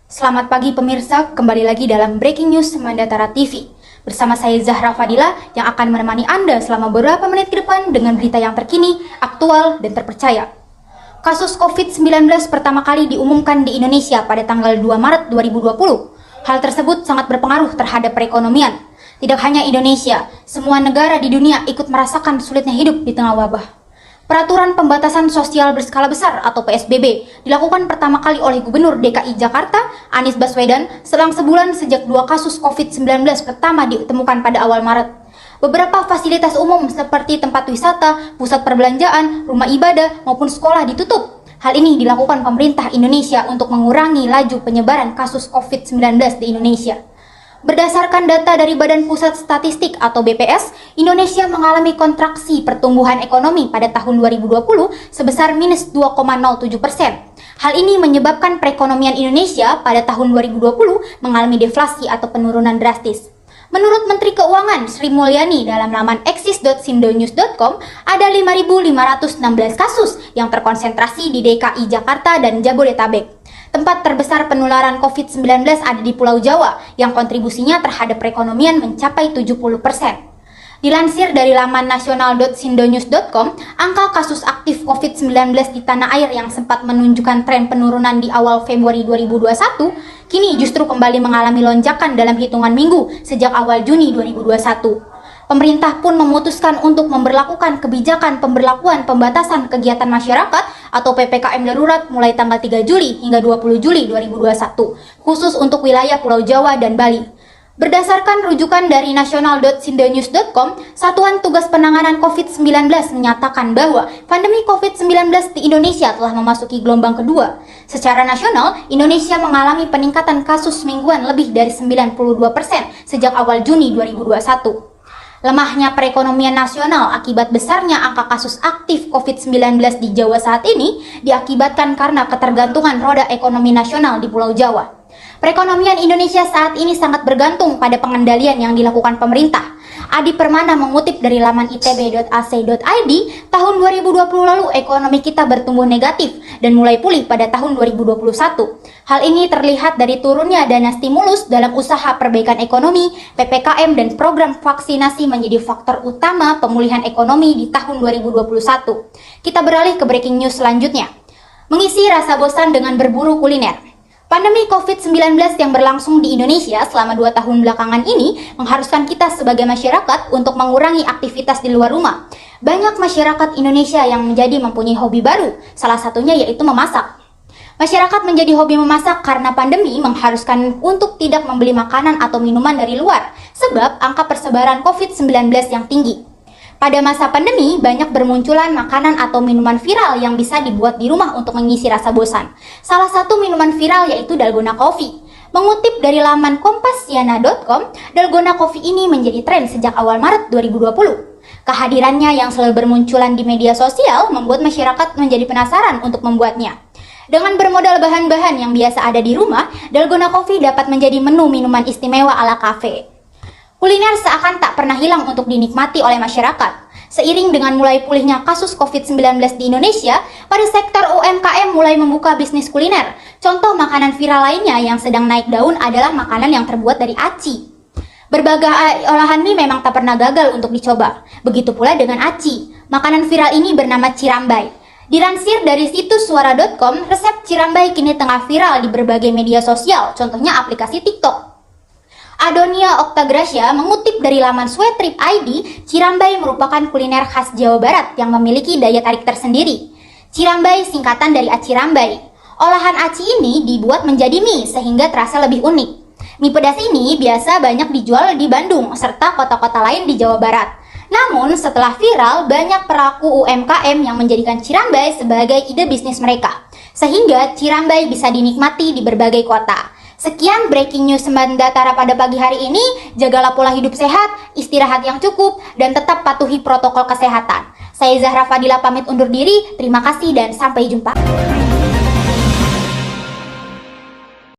Selamat pagi pemirsa, kembali lagi dalam Breaking News Mandatara TV. Bersama saya Zahra Fadila yang akan menemani Anda selama beberapa menit ke depan dengan berita yang terkini, aktual, dan terpercaya. Kasus COVID-19 pertama kali diumumkan di Indonesia pada tanggal 2 Maret 2020. Hal tersebut sangat berpengaruh terhadap perekonomian. Tidak hanya Indonesia, semua negara di dunia ikut merasakan sulitnya hidup di tengah wabah. Peraturan pembatasan sosial berskala besar atau PSBB dilakukan pertama kali oleh Gubernur DKI Jakarta, Anies Baswedan, selang sebulan sejak 2 kasus COVID-19 pertama ditemukan pada awal Maret. Beberapa fasilitas umum seperti tempat wisata, pusat perbelanjaan, rumah ibadah, maupun sekolah ditutup. Hal ini dilakukan pemerintah Indonesia untuk mengurangi laju penyebaran kasus COVID-19 di Indonesia. Berdasarkan data dari Badan Pusat Statistik atau BPS, Indonesia mengalami kontraksi pertumbuhan ekonomi pada tahun 2020 sebesar minus 2,07%. Hal ini menyebabkan perekonomian Indonesia pada tahun 2020 mengalami deflasi atau penurunan drastis. Menurut Menteri Keuangan Sri Mulyani dalam laman eksis.sindonews.com, ada 5.516 kasus yang terkonsentrasi di DKI Jakarta dan Jabodetabek. Tempat terbesar penularan COVID-19 ada di Pulau Jawa, yang kontribusinya terhadap perekonomian mencapai 70%. Dilansir dari laman nasional.sindonews.com, angka kasus aktif COVID-19 di tanah air yang sempat menunjukkan tren penurunan di awal Februari 2021, kini justru kembali mengalami lonjakan dalam hitungan minggu sejak awal Juni 2021. Pemerintah pun memutuskan untuk memberlakukan kebijakan pemberlakuan pembatasan kegiatan masyarakat atau PPKM darurat mulai tanggal 3 Juli hingga 20 Juli 2021, khusus untuk wilayah Pulau Jawa dan Bali. Berdasarkan rujukan dari nasional.sindonews.com, Satuan Tugas Penanganan COVID-19 menyatakan bahwa pandemi COVID-19 di Indonesia telah memasuki gelombang kedua. Secara nasional, Indonesia mengalami peningkatan kasus mingguan lebih dari 92% sejak awal Juni 2021. Lemahnya perekonomian nasional akibat besarnya angka kasus aktif COVID-19 di Jawa saat ini diakibatkan karena ketergantungan roda ekonomi nasional di Pulau Jawa. Perekonomian Indonesia saat ini sangat bergantung pada pengendalian yang dilakukan pemerintah. Adi Permana mengutip dari laman itb.ac.id, tahun 2020 lalu ekonomi kita bertumbuh negatif dan mulai pulih pada tahun 2021. Hal ini terlihat dari turunnya dana stimulus dalam usaha perbaikan ekonomi, PPKM dan program vaksinasi menjadi faktor utama pemulihan ekonomi di tahun 2021. Kita beralih ke breaking news selanjutnya. Mengisi rasa bosan dengan berburu kuliner. Pandemi COVID-19 yang berlangsung di Indonesia selama 2 tahun belakangan ini mengharuskan kita sebagai masyarakat untuk mengurangi aktivitas di luar rumah. Banyak masyarakat Indonesia yang menjadi mempunyai hobi baru, salah satunya yaitu memasak. Masyarakat menjadi hobi memasak karena pandemi mengharuskan untuk tidak membeli makanan atau minuman dari luar, sebab angka persebaran COVID-19 yang tinggi. Pada masa pandemi, banyak bermunculan makanan atau minuman viral yang bisa dibuat di rumah untuk mengisi rasa bosan. Salah satu minuman viral yaitu Dalgona Coffee. Mengutip dari laman kompasiana.com, Dalgona Coffee ini menjadi tren sejak awal Maret 2020. Kehadirannya yang selalu bermunculan di media sosial membuat masyarakat menjadi penasaran untuk membuatnya. Dengan bermodal bahan-bahan yang biasa ada di rumah, Dalgona Coffee dapat menjadi menu minuman istimewa ala kafe. Kuliner seakan tak pernah hilang untuk dinikmati oleh masyarakat. Seiring dengan mulai pulihnya kasus COVID-19 di Indonesia, pada sektor UMKM mulai membuka bisnis kuliner. Contoh makanan viral lainnya yang sedang naik daun adalah makanan yang terbuat dari aci. Berbagai olahan mie memang tak pernah gagal untuk dicoba. Begitu pula dengan aci. Makanan viral ini bernama cirambai. Dilansir dari situs suara.com, resep cirambai kini tengah viral di berbagai media sosial, contohnya aplikasi TikTok. Adonia Oktagracia mengutip dari laman Swetrip ID, cirambai merupakan kuliner khas Jawa Barat yang memiliki daya tarik tersendiri. Cirambai singkatan dari aci rambai. Olahan aci ini dibuat menjadi mie sehingga terasa lebih unik. Mie pedas ini biasa banyak dijual di Bandung serta kota-kota lain di Jawa Barat. Namun setelah viral, banyak pelaku UMKM yang menjadikan cirambai sebagai ide bisnis mereka, sehingga cirambai bisa dinikmati di berbagai kota. Sekian breaking news Mandatara pada pagi hari ini. Jagalah pola hidup sehat, istirahat yang cukup, dan tetap patuhi protokol kesehatan. Saya Zahra Fadila pamit undur diri. Terima kasih dan sampai jumpa.